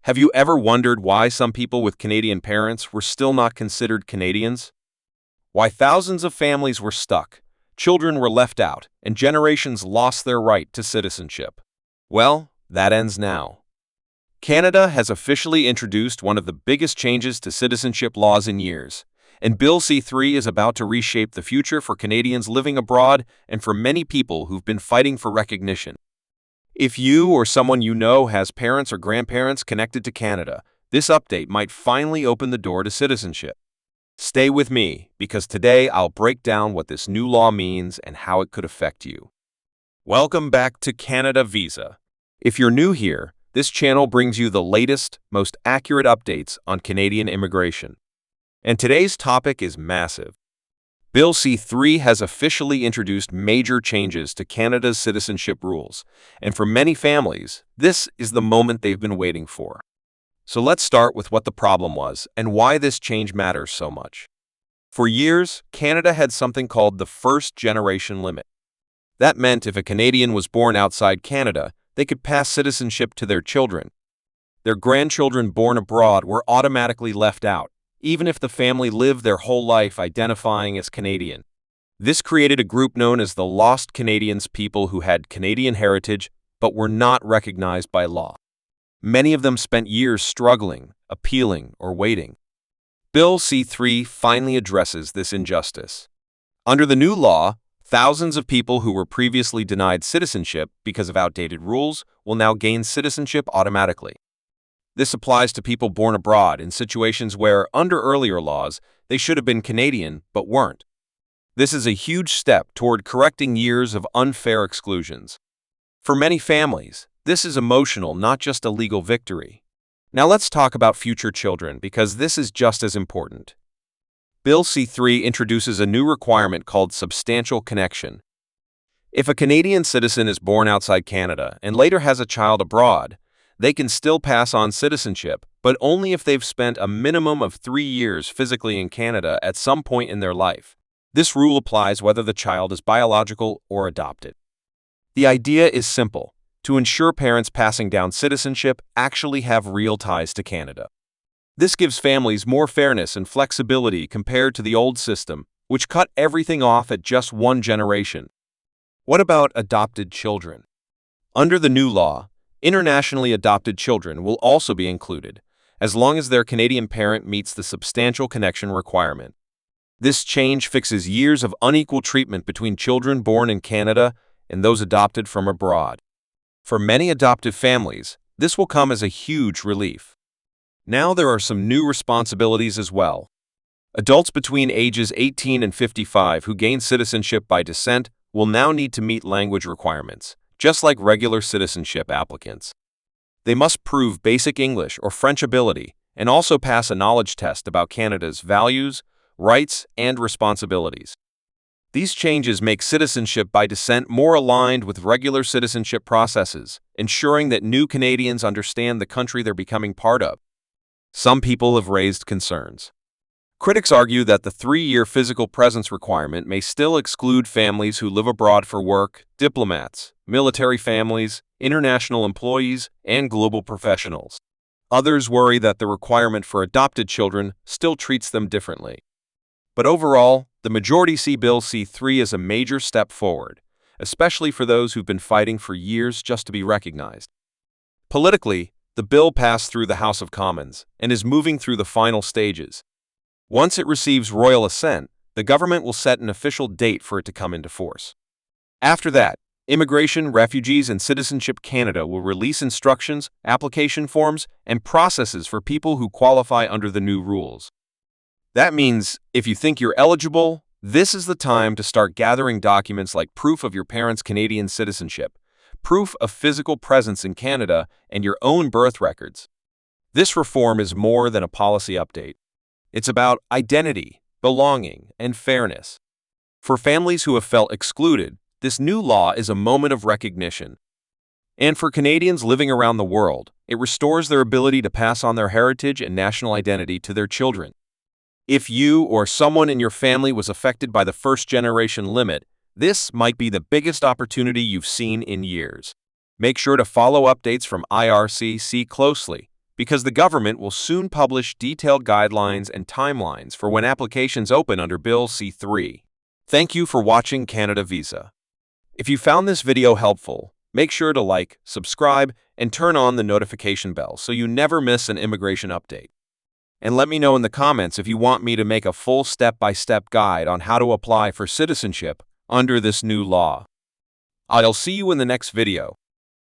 Have you ever wondered why some people with Canadian parents were still not considered Canadians? Why thousands of families were stuck, children were left out, and generations lost their right to citizenship? Well, that ends now. Canada has officially introduced one of the biggest changes to citizenship laws in years, and Bill C-3 is about to reshape the future for Canadians living abroad and for many people who've been fighting for recognition. If you or someone you know has parents or grandparents connected to Canada, this update might finally open the door to citizenship. Stay with me, because today I'll break down what this new law means and how it could affect you. Welcome back to Canada Visa. If you're new here, this channel brings you the latest, most accurate updates on Canadian immigration. And today's topic is massive. Bill C-3 has officially introduced major changes to Canada's citizenship rules, and for many families, this is the moment they've been waiting for. So let's start with what the problem was and why this change matters so much. For years, Canada had something called the first-generation limit. That meant if a Canadian was born outside Canada, they could pass citizenship to their children. Their grandchildren born abroad were automatically left out, even if the family lived their whole life identifying as Canadian. This created a group known as the Lost Canadians, people who had Canadian heritage but were not recognized by law. Many of them spent years struggling, appealing, or waiting. Bill C-3 finally addresses this injustice. Under the new law, thousands of people who were previously denied citizenship because of outdated rules will now gain citizenship automatically. This applies to people born abroad in situations where, under earlier laws, they should have been Canadian but weren't. This is a huge step toward correcting years of unfair exclusions. For many families, this is emotional, not just a legal victory. Now let's talk about future children, because this is just as important. Bill C-3 introduces a new requirement called substantial connection. If a Canadian citizen is born outside Canada and later has a child abroad, they can still pass on citizenship, but only if they've spent a minimum of 3 years physically in Canada at some point in their life. This rule applies whether the child is biological or adopted. The idea is simple: to ensure parents passing down citizenship actually have real ties to Canada. This gives families more fairness and flexibility compared to the old system, which cut everything off at just one generation. What about adopted children? Under the new law, internationally adopted children will also be included, as long as their Canadian parent meets the substantial connection requirement. This change fixes years of unequal treatment between children born in Canada and those adopted from abroad. For many adoptive families, this will come as a huge relief. Now there are some new responsibilities as well. Adults between ages 18 and 55 who gain citizenship by descent will now need to meet language requirements, just like regular citizenship applicants. They must prove basic English or French ability and also pass a knowledge test about Canada's values, rights, and responsibilities. These changes make citizenship by descent more aligned with regular citizenship processes, ensuring that new Canadians understand the country they're becoming part of. Some people have raised concerns. Critics argue that the 3-year physical presence requirement may still exclude families who live abroad for work, diplomats, military families, international employees, and global professionals. Others worry that the requirement for adopted children still treats them differently. But overall, the majority see Bill C-3 as a major step forward, especially for those who've been fighting for years just to be recognized. Politically, the bill passed through the House of Commons and is moving through the final stages. Once it receives royal assent, the government will set an official date for it to come into force. After that, Immigration, Refugees, and Citizenship Canada will release instructions, application forms, and processes for people who qualify under the new rules. That means, if you think you're eligible, this is the time to start gathering documents like proof of your parents' Canadian citizenship, proof of physical presence in Canada, and your own birth records. This reform is more than a policy update. It's about identity, belonging, and fairness. For families who have felt excluded, this new law is a moment of recognition. And for Canadians living around the world, it restores their ability to pass on their heritage and national identity to their children. If you or someone in your family was affected by the first-generation limit, this might be the biggest opportunity you've seen in years. Make sure to follow updates from IRCC closely, because the government will soon publish detailed guidelines and timelines for when applications open under Bill C-3. Thank you for watching Canada Visa. If you found this video helpful, make sure to like, subscribe, and turn on the notification bell so you never miss an immigration update. And let me know in the comments if you want me to make a full step-by-step guide on how to apply for citizenship under this new law. I'll see you in the next video.